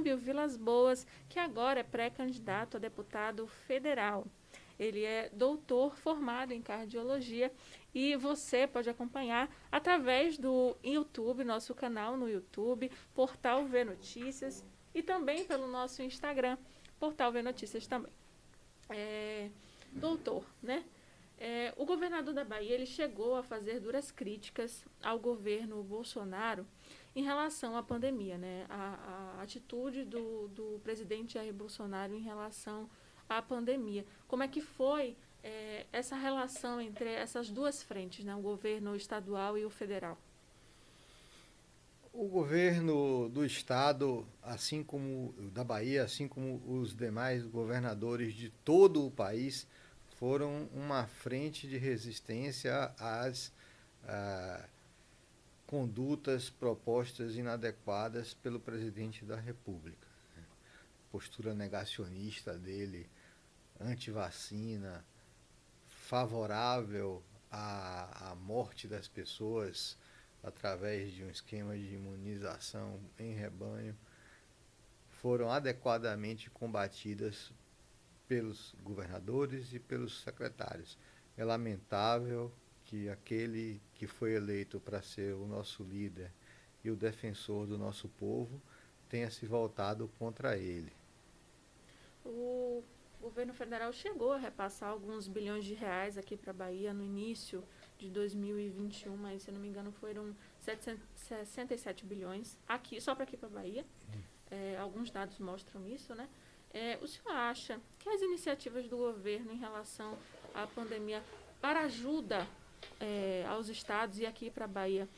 Fábio Vilas Boas, que agora é pré-candidato a deputado federal. Ele é doutor formado em cardiologia e você pode acompanhar através do YouTube, nosso canal no YouTube, Portal V Notícias, e também pelo nosso Instagram, Portal V Notícias também. Doutor, né? O governador da Bahia ele chegou a fazer duras críticas ao governo Bolsonaro em relação à pandemia, né? A atitude do presidente Jair Bolsonaro em relação à pandemia. Como é que foi essa relação entre essas duas frentes, né? O governo estadual e o federal? O governo do estado, assim como o da Bahia, assim como os demais governadores de todo o país, foram uma frente de resistência às ah, condutas propostas inadequadas pelo presidente da República. Postura negacionista dele, anti-vacina, favorável à morte das pessoas através de um esquema de imunização em rebanho, foram adequadamente combatidas pelos governadores e pelos secretários. É lamentável que aquele que foi eleito para ser o nosso líder e o defensor do nosso povo tenha se voltado contra ele. O governo federal chegou a repassar alguns bilhões de reais aqui para a Bahia no início de 2021, mas se eu não me engano foram 67 bilhões aqui, só para aqui para a Bahia. Alguns dados mostram isso, né? O senhor acha que as iniciativas do governo em relação à pandemia para ajuda aos estados e aqui para a Bahia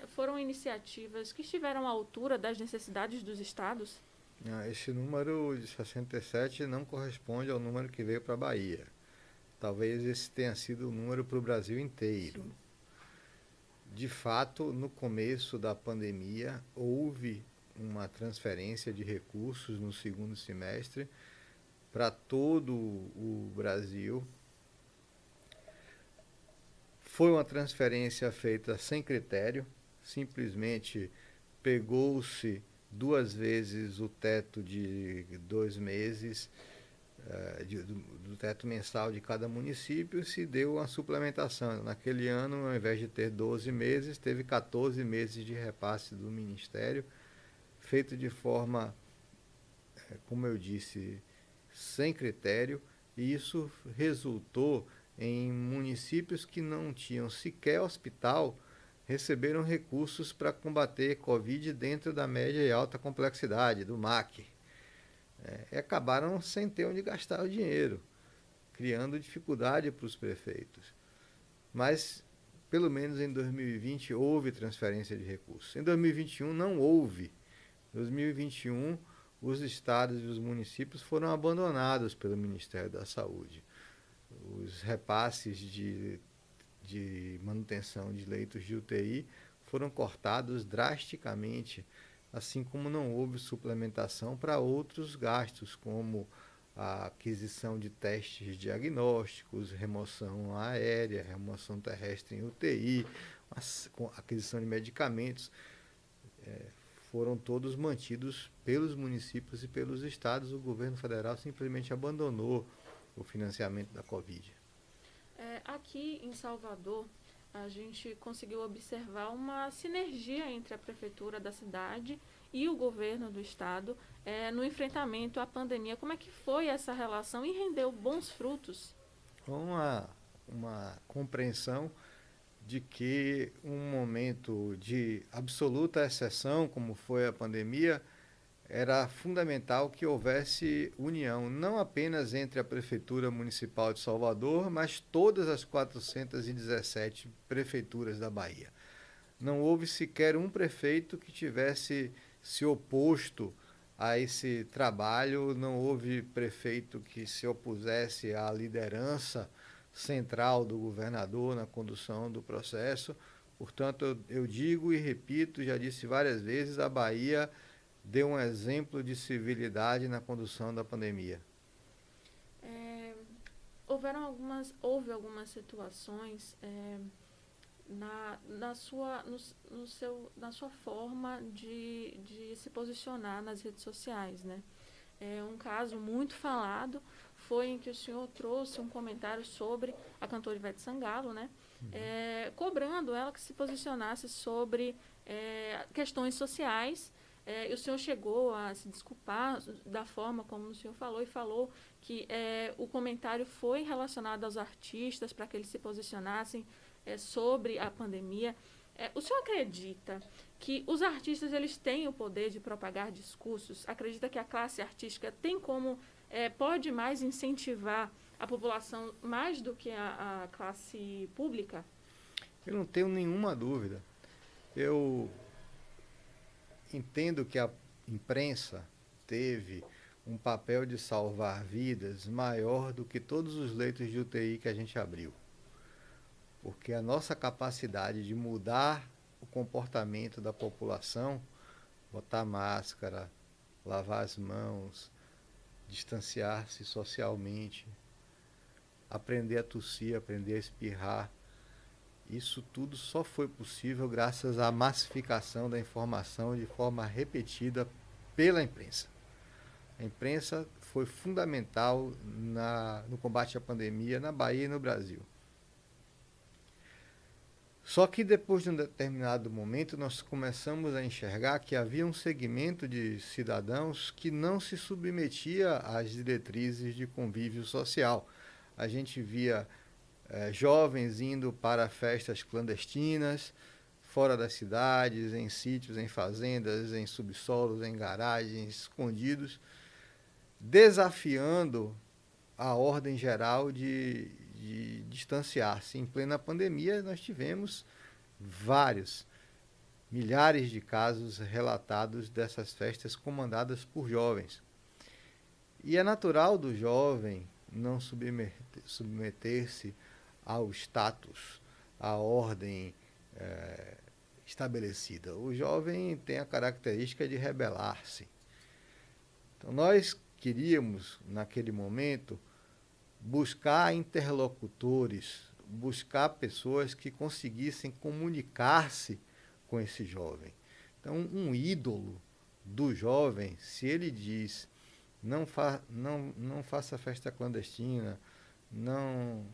foram iniciativas que estiveram à altura das necessidades dos estados? Esse número de 67 não corresponde ao número que veio para a Bahia. Talvez esse tenha sido o número para o Brasil inteiro. Sim. De fato, no começo da pandemia, houve uma transferência de recursos no segundo semestre para todo o Brasil. Foi uma transferência feita sem critério, simplesmente pegou-se duas vezes o teto de 2 meses do teto mensal de cada município, se deu uma suplementação. Naquele ano, ao invés de ter 12 meses, teve 14 meses de repasse do Ministério, feito de forma, como eu disse, sem critério, e isso resultou em municípios que não tinham sequer hospital, receberam recursos para combater Covid dentro da média e alta complexidade, do MAC. E acabaram sem ter onde gastar o dinheiro, criando dificuldade para os prefeitos. Mas, pelo menos em 2020, houve transferência de recursos. Em 2021, não houve. Em 2021, os estados e os municípios foram abandonados pelo Ministério da Saúde. Os repasses de manutenção de leitos de UTI foram cortados drasticamente, assim como não houve suplementação para outros gastos, como a aquisição de testes diagnósticos, remoção aérea, remoção terrestre em UTI, aquisição de medicamentos, foram todos mantidos pelos municípios e pelos estados. O governo federal simplesmente abandonou o financiamento da Covid. Aqui em Salvador, a gente conseguiu observar uma sinergia entre a prefeitura da cidade e o governo do estado no enfrentamento à pandemia. Como é que foi essa relação e rendeu bons frutos? Com uma compreensão de que um momento de absoluta exceção, como foi a pandemia, era fundamental que houvesse união, não apenas entre a Prefeitura Municipal de Salvador, mas todas as 417 prefeituras da Bahia. Não houve sequer um prefeito que tivesse se oposto a esse trabalho, não houve prefeito que se opusesse à liderança central do governador na condução do processo. Portanto, eu digo e repito, já disse várias vezes, a Bahia deu um exemplo de civilidade na condução da pandemia. Houve algumas situações na sua forma de se posicionar nas redes sociais, né? Um caso muito falado foi em que o senhor trouxe um comentário sobre a cantora Ivete Sangalo, né? Cobrando ela que se posicionasse sobre questões sociais. E o senhor chegou a se desculpar da forma como o senhor falou, e falou que o comentário foi relacionado aos artistas para que eles se posicionassem sobre a pandemia. O senhor acredita que os artistas eles têm o poder de propagar discursos? Acredita que a classe artística tem como, pode mais incentivar a população mais do que a classe pública? Eu não tenho nenhuma dúvida. Eu entendo que a imprensa teve um papel de salvar vidas maior do que todos os leitos de UTI que a gente abriu. Porque a nossa capacidade de mudar o comportamento da população, botar máscara, lavar as mãos, distanciar-se socialmente, aprender a tossir, aprender a espirrar, isso tudo só foi possível graças à massificação da informação de forma repetida pela imprensa. A imprensa foi fundamental no combate à pandemia na Bahia e no Brasil. Só que depois de um determinado momento nós começamos a enxergar que havia um segmento de cidadãos que não se submetia às diretrizes de convívio social. A gente via jovens indo para festas clandestinas, fora das cidades, em sítios, em fazendas, em subsolos, em garagens, escondidos, desafiando a ordem geral de distanciar-se. Em plena pandemia, nós tivemos milhares de casos relatados dessas festas comandadas por jovens. E é natural do jovem não submeter-se ao status, à ordem estabelecida. O jovem tem a característica de rebelar-se. Então, nós queríamos, naquele momento, buscar interlocutores, buscar pessoas que conseguissem comunicar-se com esse jovem. Então, um ídolo do jovem, se ele diz não faça festa clandestina, não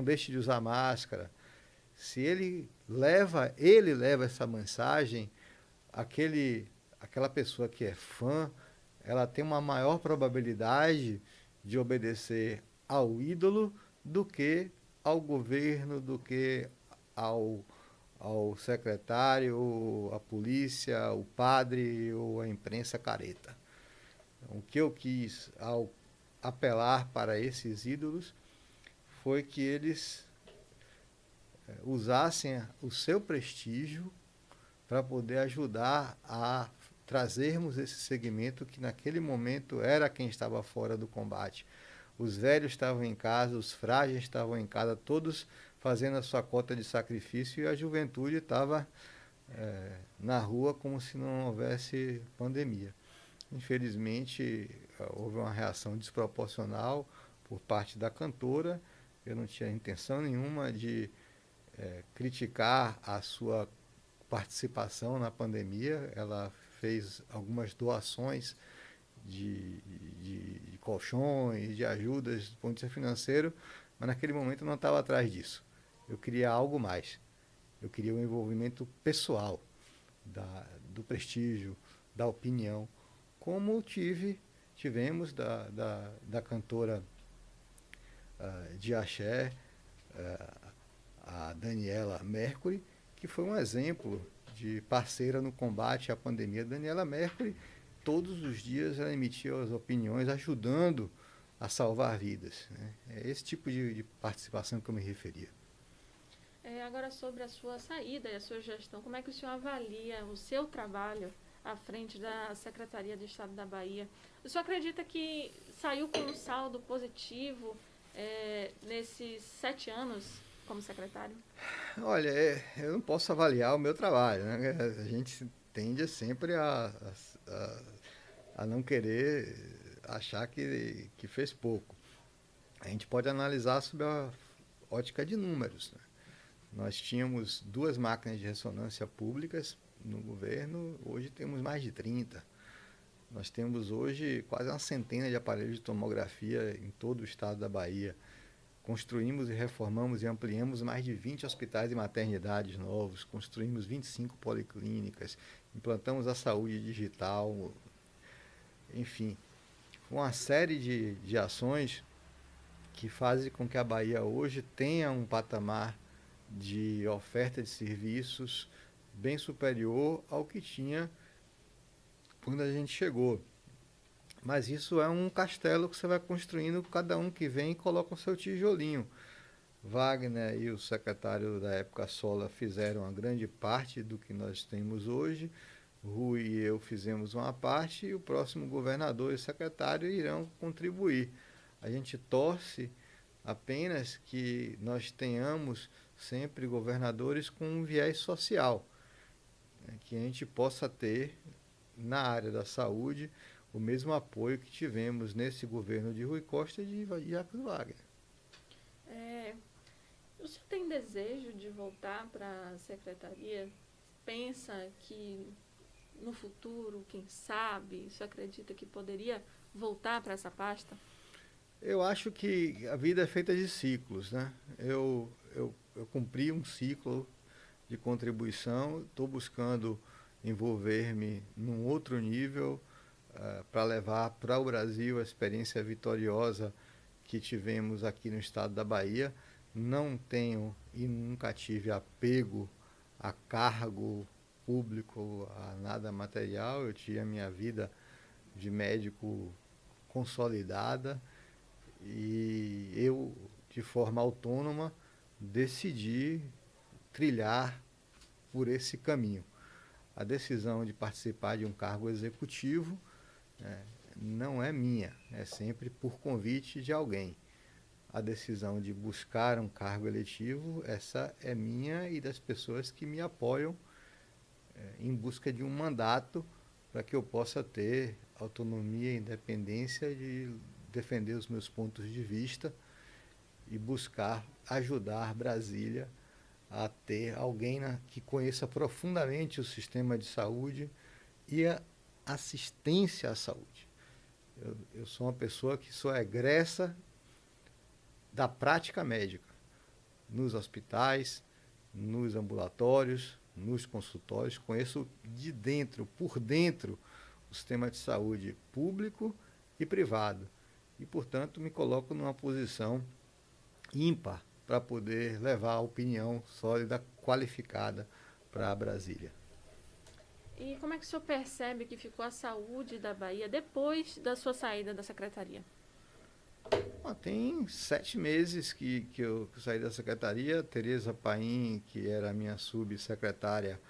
deixe de usar máscara, se ele leva essa mensagem, aquela pessoa que é fã, ela tem uma maior probabilidade de obedecer ao ídolo do que ao governo, do que ao secretário, à polícia, o padre ou a imprensa careta. Então, o que eu quis ao apelar para esses ídolos foi que eles usassem o seu prestígio para poder ajudar a trazermos esse segmento que naquele momento era quem estava fora do combate. Os velhos estavam em casa, os frágeis estavam em casa, todos fazendo a sua cota de sacrifício, e a juventude estava na rua como se não houvesse pandemia. Infelizmente, houve uma reação desproporcional por parte da cantora. Eu não tinha intenção nenhuma de criticar a sua participação na pandemia. Ela fez algumas doações de colchões, de ajudas do ponto de vista financeiro, mas naquele momento eu não estava atrás disso. Eu queria algo mais. Eu queria um envolvimento pessoal do prestígio, da opinião, como tivemos da cantora de axé, a Daniela Mercury, que foi um exemplo de parceira no combate à pandemia. Daniela Mercury, todos os dias ela emitia as opiniões ajudando a salvar vidas, né? É esse tipo de participação que eu me referia. Agora, sobre a sua saída e a sua gestão, como é que o senhor avalia o seu trabalho à frente da Secretaria de Estado da Bahia? O senhor acredita que saiu com um saldo positivo nesses 7 anos como secretário? Olha, eu não posso avaliar o meu trabalho, né? A gente tende sempre a não querer achar que fez pouco. A gente pode analisar sob a ótica de números, né? Nós tínhamos 2 máquinas de ressonância públicas no governo, hoje temos mais de 30. Nós temos hoje quase uma centena de aparelhos de tomografia em todo o estado da Bahia. Construímos e reformamos e ampliamos mais de 20 hospitais e maternidades novos, construímos 25 policlínicas, implantamos a saúde digital, enfim, uma série de ações que fazem com que a Bahia hoje tenha um patamar de oferta de serviços bem superior ao que tinha quando a gente chegou. Mas isso é um castelo que você vai construindo, cada um que vem coloca o seu tijolinho. Wagner e o secretário da época Sola fizeram uma grande parte do que nós temos hoje. Rui e eu fizemos uma parte e o próximo governador e secretário irão contribuir. A gente torce apenas que nós tenhamos sempre governadores com um viés social, né, que a gente possa ter na área da saúde o mesmo apoio que tivemos nesse governo de Rui Costa e de Jacques Wagner. O senhor tem desejo de voltar para a secretaria? Pensa que no futuro, quem sabe, o senhor acredita que poderia voltar para essa pasta? Eu acho que a vida é feita de ciclos, né? Eu cumpri um ciclo de contribuição, estou buscando envolver-me num outro nível para levar para o Brasil a experiência vitoriosa que tivemos aqui no estado da Bahia. Não tenho e nunca tive apego a cargo público, a nada material. Eu tinha a minha vida de médico consolidada e eu, de forma autônoma, decidi trilhar por esse caminho. A decisão de participar de um cargo executivo não é minha, é sempre por convite de alguém. A decisão de buscar um cargo eletivo, essa é minha e das pessoas que me apoiam em busca de um mandato para que eu possa ter autonomia e independência de defender os meus pontos de vista e buscar ajudar Brasília a ter alguém que conheça profundamente o sistema de saúde e a assistência à saúde. Eu sou uma pessoa que sou egressa da prática médica, nos hospitais, nos ambulatórios, nos consultórios, conheço de dentro, por dentro, o sistema de saúde público e privado. E, portanto, me coloco numa posição ímpar para poder levar a opinião sólida, qualificada para Brasília. E como é que o senhor percebe que ficou a saúde da Bahia depois da sua saída da secretaria? Tem 7 meses que eu saí da secretaria. Tereza Paim, que era a minha subsecretária,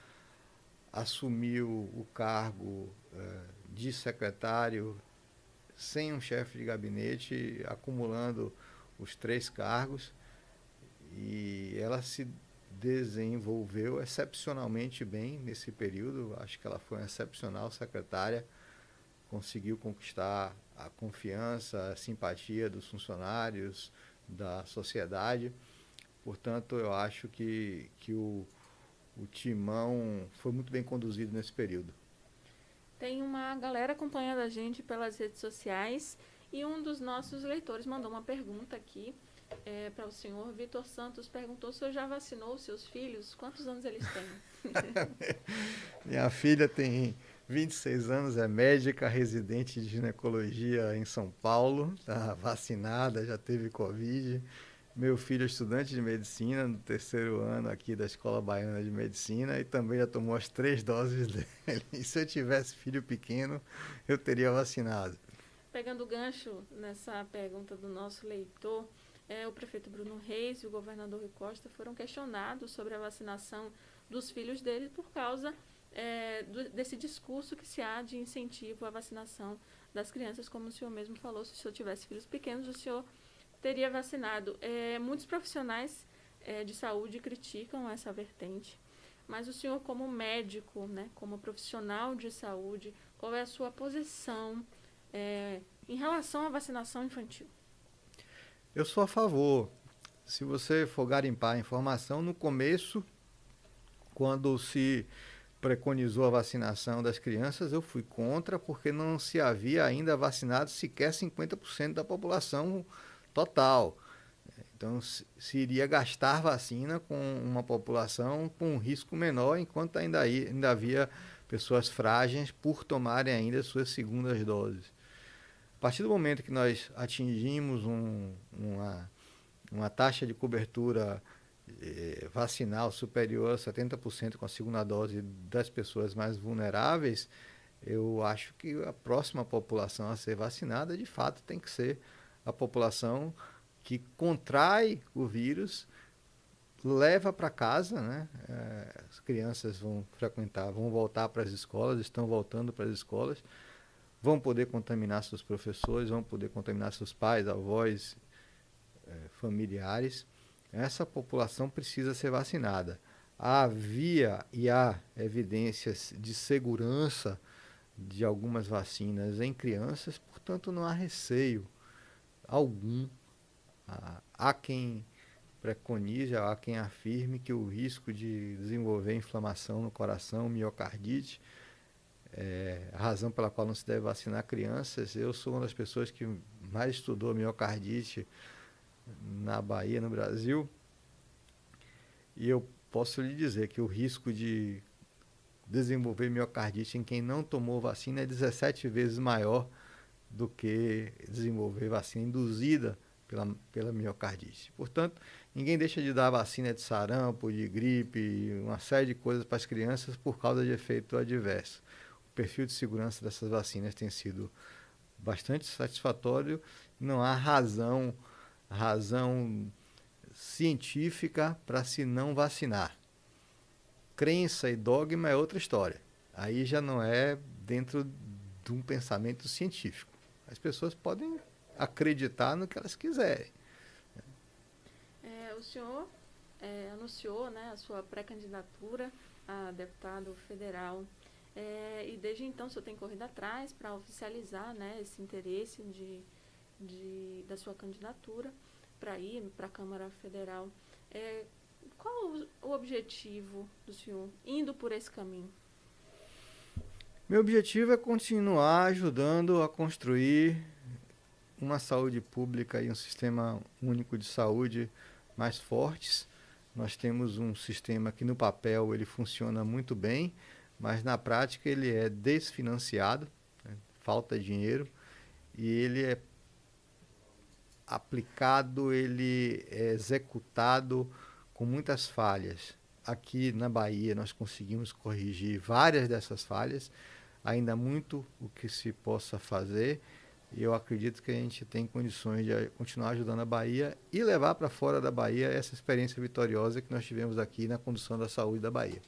assumiu o cargo de secretário sem um chefe de gabinete, acumulando os 3 cargos, e ela se desenvolveu excepcionalmente bem nesse período. Acho que ela foi uma excepcional secretária, conseguiu conquistar a confiança, a simpatia dos funcionários, da sociedade. Portanto, eu acho que o timão foi muito bem conduzido nesse período. Tem uma galera acompanhando a gente pelas redes sociais e um dos nossos leitores mandou uma pergunta aqui para o senhor. Vitor Santos perguntou se o senhor já vacinou os seus filhos, quantos anos eles têm? Minha filha tem 26 anos, é médica, residente de ginecologia em São Paulo, está vacinada, já teve Covid. Meu filho é estudante de medicina, no 3º ano aqui da Escola Baiana de Medicina, e também já tomou as 3 doses dele. E se eu tivesse filho pequeno, eu teria vacinado. Pegando o gancho nessa pergunta do nosso leitor, o prefeito Bruno Reis e o governador Rui Costa foram questionados sobre a vacinação dos filhos dele por causa desse discurso que se há de incentivo à vacinação das crianças. Como o senhor mesmo falou, se o senhor tivesse filhos pequenos, o senhor teria vacinado. Muitos profissionais de saúde criticam essa vertente, mas o senhor, como médico, né, como profissional de saúde, qual é a sua posição em relação à vacinação infantil? Eu sou a favor. se você for garimpar a informação, no começo, quando se preconizou a vacinação das crianças, eu fui contra, porque não se havia ainda vacinado sequer 50% da população total. Então, se iria gastar vacina com uma população com um risco menor, enquanto ainda havia pessoas frágeis por tomarem ainda suas segundas doses. A partir do momento que nós atingimos uma taxa de cobertura vacinal superior a 70% com a segunda dose das pessoas mais vulneráveis, eu acho que a próxima população a ser vacinada, de fato, tem que ser a população que contrai o vírus, leva para casa, né? As crianças vão voltar para as escolas, estão voltando para as escolas, vão poder contaminar seus professores, vão poder contaminar seus pais, avós, familiares. Essa população precisa ser vacinada. Havia e há evidências de segurança de algumas vacinas em crianças, portanto não há receio algum. Há quem preconize, há quem afirme que o risco de desenvolver inflamação no coração, miocardite, a razão pela qual não se deve vacinar crianças. Eu sou uma das pessoas que mais estudou miocardite na Bahia, no Brasil, e eu posso lhe dizer que o risco de desenvolver miocardite em quem não tomou vacina é 17 vezes maior do que desenvolver vacina induzida pela miocardite. Portanto, ninguém deixa de dar vacina de sarampo, de gripe, uma série de coisas para as crianças por causa de efeito adverso. O perfil de segurança dessas vacinas tem sido bastante satisfatório, não há razão científica para se não vacinar. Crença e dogma é outra história. Aí já não é dentro de um pensamento científico. As pessoas podem acreditar no que elas quiserem. O senhor anunciou, né, a sua pré-candidatura a deputado federal. E desde então o senhor tem corrido atrás para oficializar, né, esse interesse da sua candidatura para ir para a Câmara Federal. Qual o objetivo do senhor indo por esse caminho? Meu objetivo é continuar ajudando a construir uma saúde pública e um sistema único de saúde mais fortes. Nós temos um sistema que no papel ele funciona muito bem, mas na prática ele é desfinanciado, né? Falta dinheiro, e ele é aplicado, ele é executado com muitas falhas. Aqui na Bahia nós conseguimos corrigir várias dessas falhas, ainda há muito o que se possa fazer, e eu acredito que a gente tem condições de continuar ajudando a Bahia e levar para fora da Bahia essa experiência vitoriosa que nós tivemos aqui na condução da saúde da Bahia.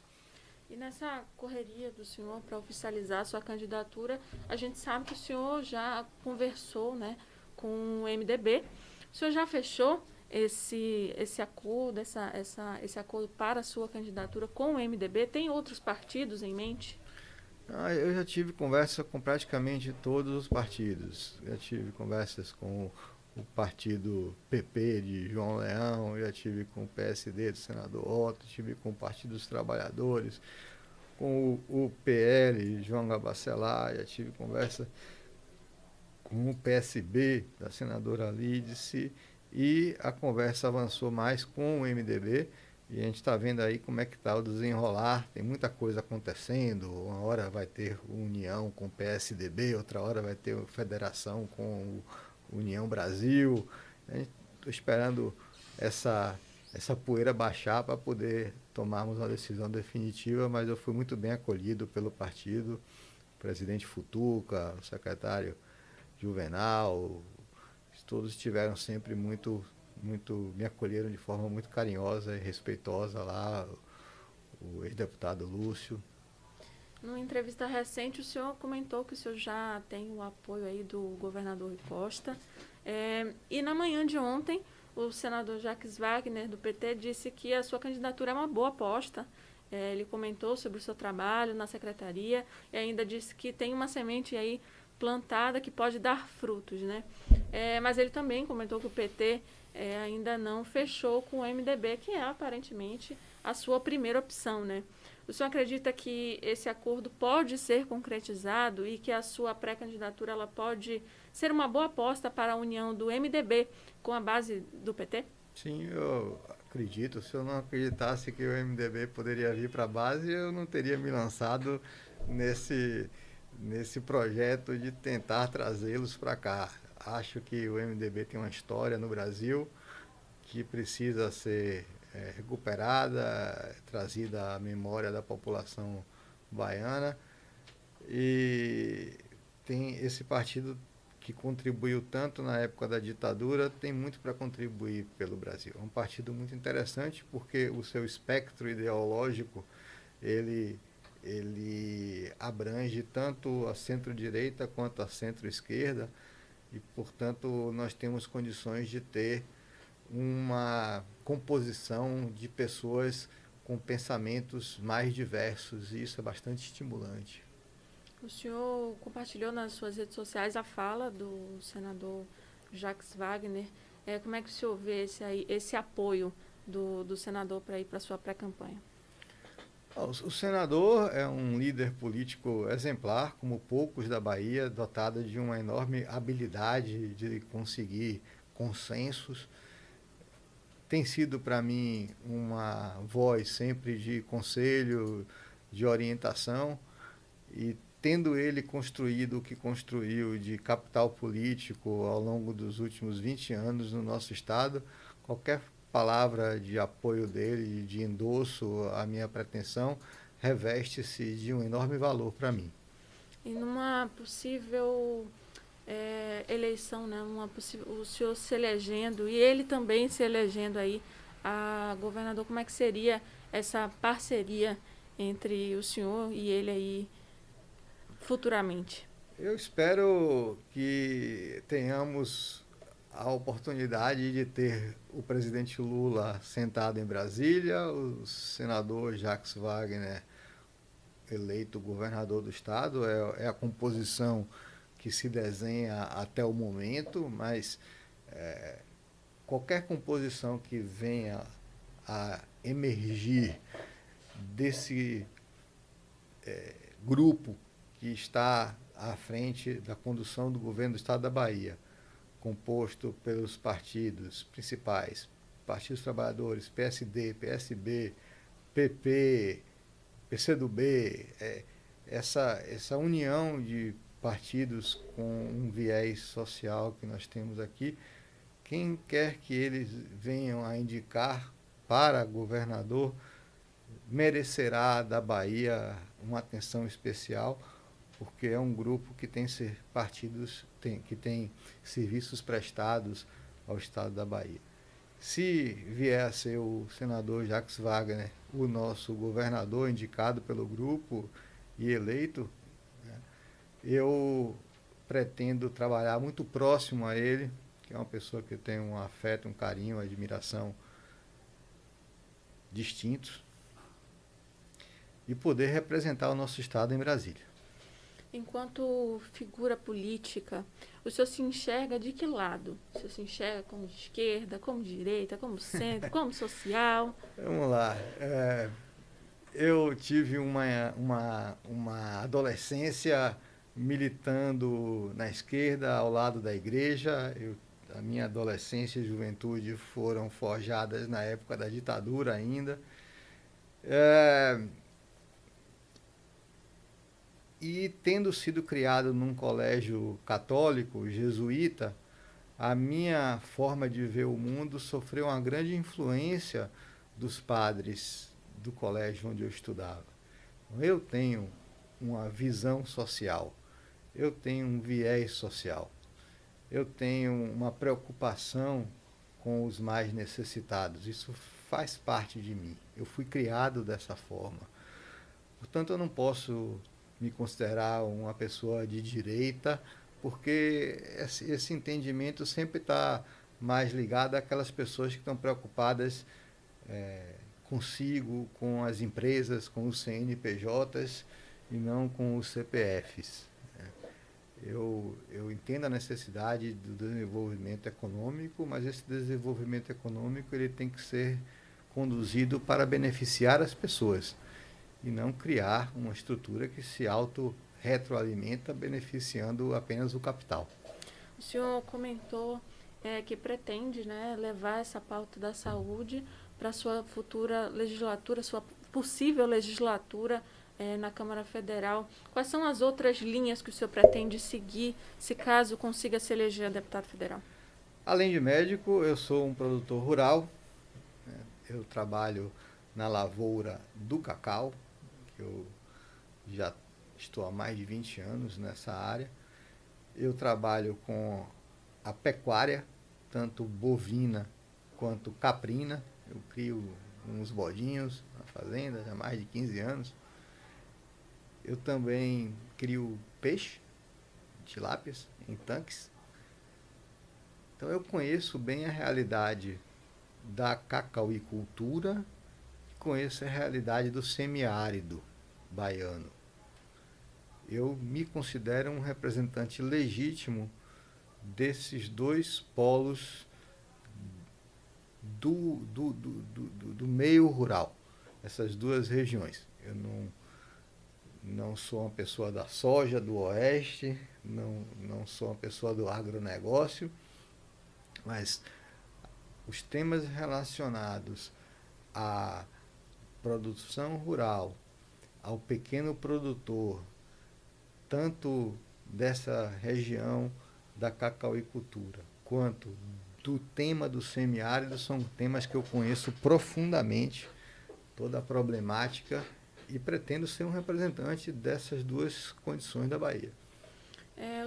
E nessa correria do senhor para oficializar a sua candidatura, a gente sabe que o senhor já conversou, né, com o MDB. O senhor já fechou esse acordo, esse acordo para a sua candidatura com o MDB? Tem outros partidos em mente? Eu já tive conversa com praticamente todos os partidos. Já tive conversas com o partido PP de João Leão, já tive com o PSD do senador Otto, tive com o Partido dos Trabalhadores, com o PL de João Gabacelar, já tive conversa com o PSB da senadora Lídice, e a conversa avançou mais com o MDB, e a gente está vendo aí como é que está o desenrolar. Tem muita coisa acontecendo. Uma hora vai ter união com o PSDB, outra hora vai ter federação com o União Brasil. Estou esperando essa poeira baixar para poder tomarmos uma decisão definitiva, mas eu fui muito bem acolhido pelo partido, o presidente Futuca, o secretário Juvenal, todos estiveram sempre muito, me acolheram de forma muito carinhosa e respeitosa lá, o ex-deputado Lúcio. Numa entrevista recente, o senhor comentou que o senhor já tem o apoio aí do governador Rui Costa. E na manhã de ontem, o senador Jacques Wagner, do PT, disse que a sua candidatura é uma boa aposta. Ele comentou sobre o seu trabalho na secretaria e ainda disse que tem uma semente aí plantada que pode dar frutos, né? Mas ele também comentou que o PT ainda não fechou com o MDB, que é aparentemente a sua primeira opção, né? O senhor acredita que esse acordo pode ser concretizado e que a sua pré-candidatura ela pode ser uma boa aposta para a união do MDB com a base do PT? Sim, eu acredito. Se eu não acreditasse que o MDB poderia vir para a base, eu não teria me lançado nesse, nesse projeto de tentar trazê-los para cá. Acho que o MDB tem uma história no Brasil que precisa ser recuperada, trazida à memória da população baiana. E tem esse partido que contribuiu tanto na época da ditadura, tem muito para contribuir pelo Brasil. É um partido muito interessante porque o seu espectro ideológico, ele, ele abrange tanto a centro-direita quanto a centro-esquerda e, portanto, nós temos condições de ter uma composição de pessoas com pensamentos mais diversos e isso é bastante estimulante. O senhor compartilhou nas suas redes sociais a fala do senador Jacques Wagner. Como é que o senhor vê esse apoio do senador para ir para a sua pré-campanha? O senador é um líder político exemplar, como poucos da Bahia, dotado de uma enorme habilidade de conseguir consensos. Tem sido para mim uma voz sempre de conselho, de orientação, e tendo ele construído o que construiu de capital político ao longo dos últimos 20 anos no nosso estado, qualquer palavra de apoio dele, de endosso à minha pretensão, reveste-se de um enorme valor para mim. E numa possível eleição, né, o senhor se elegendo e ele também se elegendo aí a governador, como é que seria essa parceria entre o senhor e ele aí futuramente? Eu espero que tenhamos a oportunidade de ter o presidente Lula sentado em Brasília, o senador Jacques Wagner eleito governador do estado, é a composição que se desenha até o momento, mas qualquer composição que venha a emergir desse grupo que está à frente da condução do governo do estado da Bahia, composto pelos partidos principais, Partido dos Trabalhadores, PSD, PSB, PP, PCdoB, essa união de partidos com um viés social que nós temos aqui, quem quer que eles venham a indicar para governador, merecerá da Bahia uma atenção especial, porque é um grupo que tem que tem serviços prestados ao estado da Bahia. Se vier a ser o senador Jacques Wagner, o nosso governador indicado pelo grupo e eleito, né, eu pretendo trabalhar muito próximo a ele, que é uma pessoa que tem um afeto, um carinho, uma admiração distintos, e poder representar o nosso estado em Brasília. Enquanto figura política, o senhor se enxerga de que lado? O senhor se enxerga como de esquerda, como de direita, como centro, como social? Vamos lá. Eu tive uma adolescência militando na esquerda, ao lado da igreja. A minha adolescência e juventude foram forjadas na época da ditadura ainda. E tendo sido criado num colégio católico, jesuíta, a minha forma de ver o mundo sofreu uma grande influência dos padres do colégio onde eu estudava. Eu tenho uma visão social, eu tenho um viés social, eu tenho uma preocupação com os mais necessitados. Isso faz parte de mim. Eu fui criado dessa forma. Portanto, eu não posso me considerar uma pessoa de direita, porque esse entendimento sempre está mais ligado àquelas pessoas que estão preocupadas consigo, com as empresas, com os CNPJs e não com os CPFs. Eu entendo a necessidade do desenvolvimento econômico, mas esse desenvolvimento econômico ele tem que ser conduzido para beneficiar as pessoas e não criar uma estrutura que se auto-retroalimenta beneficiando apenas o capital. O senhor comentou que pretende, né, levar essa pauta da saúde para a sua futura legislatura, sua possível legislatura na Câmara Federal. Quais são as outras linhas que o senhor pretende seguir, se caso consiga se eleger deputado federal? Além de médico, eu sou um produtor rural, né? Eu trabalho na lavoura do cacau, que eu já estou há mais de 20 anos nessa área. Eu trabalho com a pecuária, tanto bovina quanto caprina. Eu crio uns bodinhos na fazenda já há mais de 15 anos. Eu também crio peixe, tilápias, em tanques. Então eu conheço bem a realidade da cacauicultura e conheço a realidade do semiárido baiano. Eu me considero um representante legítimo desses dois polos do meio rural, essas duas regiões. Eu não sou uma pessoa da soja, do oeste, não sou uma pessoa do agronegócio, mas os temas relacionados à produção rural, ao pequeno produtor, tanto dessa região da cacauicultura, quanto do tema do semiárido, são temas que eu conheço profundamente, toda a problemática, e pretendo ser um representante dessas duas condições da Bahia.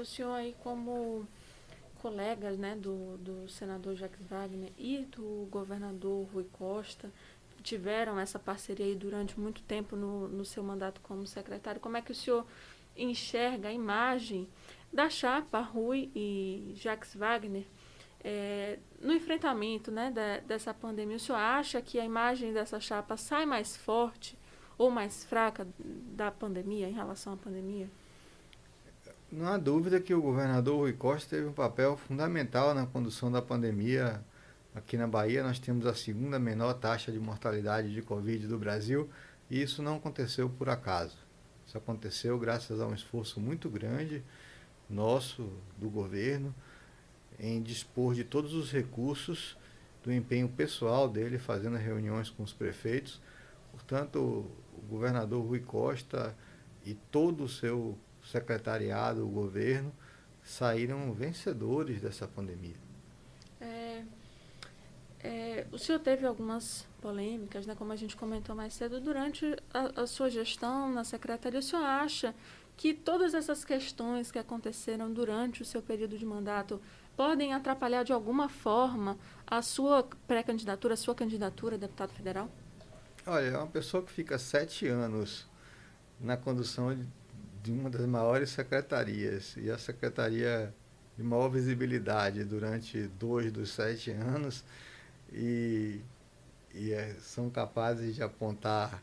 O senhor aí como colegas, né, do senador Jacques Wagner e do governador Rui Costa, tiveram essa parceria aí durante muito tempo no seu mandato como secretário. Como é que o senhor enxerga a imagem da chapa Rui e Jacques Wagner no enfrentamento, né, dessa pandemia? O senhor acha que a imagem dessa chapa sai mais forte ou mais fraca da pandemia, em relação à pandemia? Não há dúvida que o governador Rui Costa teve um papel fundamental na condução da pandemia. Aqui na Bahia nós temos a segunda menor taxa de mortalidade de Covid do Brasil e isso não aconteceu por acaso. Isso aconteceu graças a um esforço muito grande nosso, do governo, em dispor de todos os recursos, do empenho pessoal dele, fazendo reuniões com os prefeitos. Portanto, o governador Rui Costa e todo o seu secretariado, o governo, saíram vencedores dessa pandemia. O senhor teve algumas polêmicas, né, como a gente comentou mais cedo, durante a sua gestão na secretaria. O senhor acha que todas essas questões que aconteceram durante o seu período de mandato podem atrapalhar de alguma forma a sua pré-candidatura, a sua candidatura a deputado federal? Olha, é uma pessoa que fica 7 anos na condução de uma das maiores secretarias, e a secretaria de maior visibilidade durante 2 dos 7 anos, e são capazes de apontar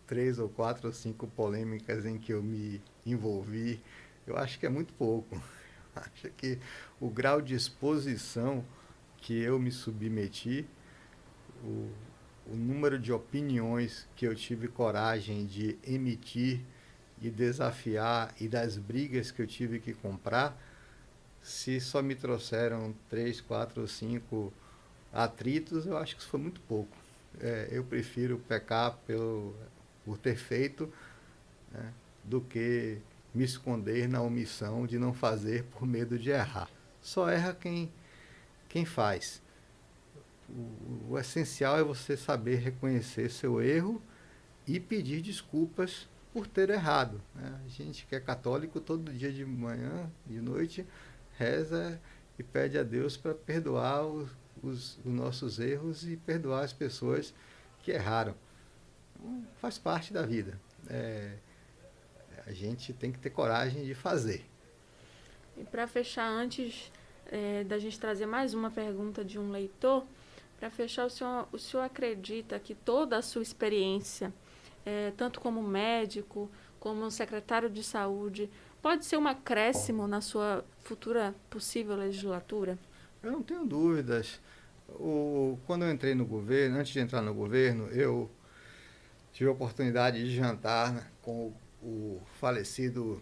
3 ou 4 ou 5 polêmicas em que eu me envolvi. Eu acho que é muito pouco. Eu acho que o grau de exposição que eu me submeti, o número de opiniões que eu tive coragem de emitir e desafiar, e das brigas que eu tive que comprar, se só me trouxeram 3, 4 ou 5 atritos, eu acho que isso foi muito pouco. Eu prefiro pecar por ter feito, né, do que me esconder na omissão de não fazer por medo de errar. Só erra quem faz. O essencial é você saber reconhecer seu erro e pedir desculpas por ter errado, né? A gente que é católico, todo dia de manhã, de noite, reza e pede a Deus para perdoar os nossos erros e perdoar as pessoas que erraram. Faz parte da vida. A gente tem que ter coragem de fazer. E para fechar, antes da gente trazer mais uma pergunta de um leitor, para fechar, o senhor acredita que toda a sua experiência tanto como médico, como secretário de saúde, pode ser um acréscimo na sua futura possível legislatura? Eu não tenho dúvidas. Quando eu entrei no governo, antes de entrar no governo, eu tive a oportunidade de jantar, né, com o falecido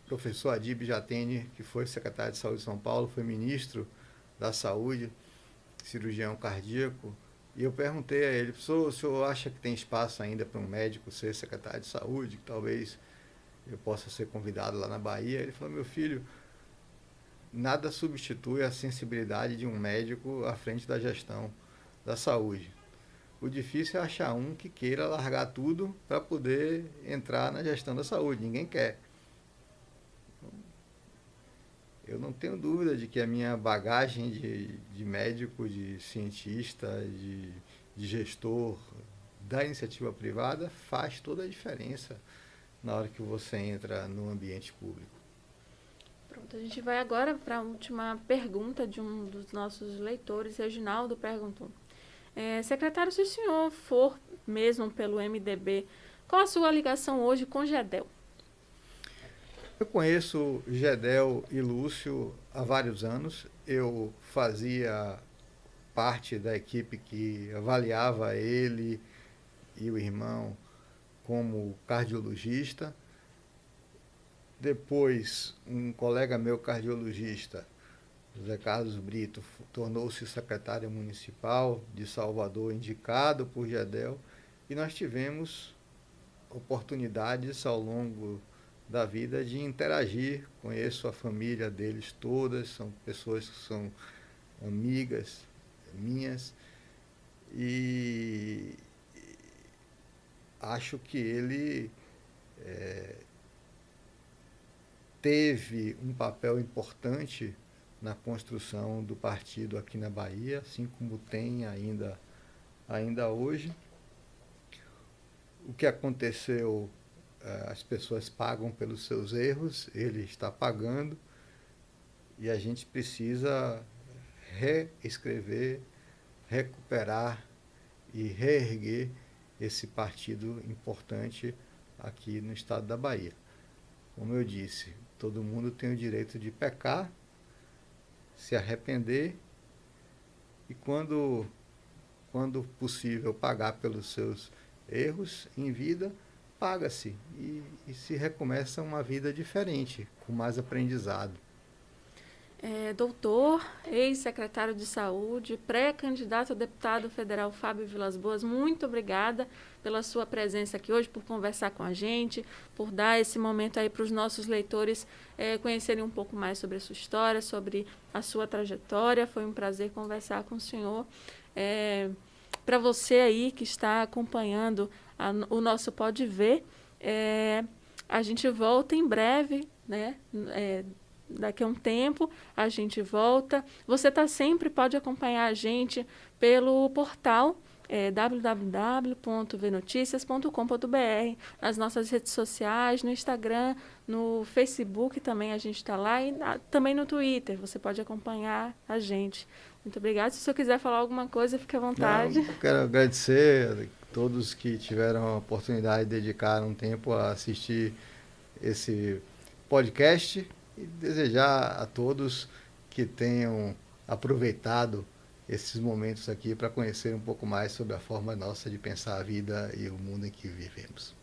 professor Adib Jatene, que foi secretário de Saúde de São Paulo, foi ministro da Saúde, cirurgião cardíaco, e eu perguntei a ele: professor, o senhor acha que tem espaço ainda para um médico ser secretário de saúde, que talvez eu possa ser convidado lá na Bahia? Ele falou: meu filho, nada substitui a sensibilidade de um médico à frente da gestão da saúde. O difícil é achar um que queira largar tudo para poder entrar na gestão da saúde. Ninguém quer. Eu não tenho dúvida de que a minha bagagem de médico, de cientista, de gestor da iniciativa privada faz toda a diferença na hora que você entra no ambiente público. Pronto, a gente vai agora para a última pergunta de um dos nossos leitores. Reginaldo perguntou: secretário, se o senhor for mesmo pelo MDB, qual a sua ligação hoje com Gedel? Eu conheço Gedel e Lúcio há vários anos. Eu fazia parte da equipe que avaliava ele e o irmão como cardiologista. Depois, um colega meu cardiologista, José Carlos Brito, tornou-se secretário municipal de Salvador, indicado por Gedel, e nós tivemos oportunidades ao longo da vida de interagir. Conheço a família deles todas, são pessoas que são amigas minhas, e acho que ele teve um papel importante na construção do partido aqui na Bahia, assim como tem ainda hoje. O que aconteceu, as pessoas pagam pelos seus erros, ele está pagando, e a gente precisa reescrever, recuperar e reerguer esse partido importante aqui no estado da Bahia. Como eu disse, todo mundo tem o direito de pecar, se arrepender e, quando possível, pagar pelos seus erros em vida, paga-se e se recomeça uma vida diferente, com mais aprendizado. Doutor, ex-secretário de Saúde, pré-candidato a deputado federal Fábio Vilas Boas, muito obrigada pela sua presença aqui hoje, por conversar com a gente, por dar esse momento aí para os nossos leitores conhecerem um pouco mais sobre a sua história, sobre a sua trajetória. Foi um prazer conversar com o senhor. Para você aí que está acompanhando o nosso Pode Ver, a gente volta em breve, né? Daqui a um tempo a gente volta. Você sempre pode acompanhar a gente pelo portal www.venoticias.com.br, nas nossas redes sociais, no Instagram, no Facebook também a gente está lá, e também no Twitter. Você pode acompanhar a gente. Muito obrigada. Se o senhor quiser falar alguma coisa, fique à vontade. Eu quero agradecer a todos que tiveram a oportunidade de dedicar um tempo a assistir esse podcast, e desejar a todos que tenham aproveitado esses momentos aqui para conhecer um pouco mais sobre a forma nossa de pensar a vida e o mundo em que vivemos.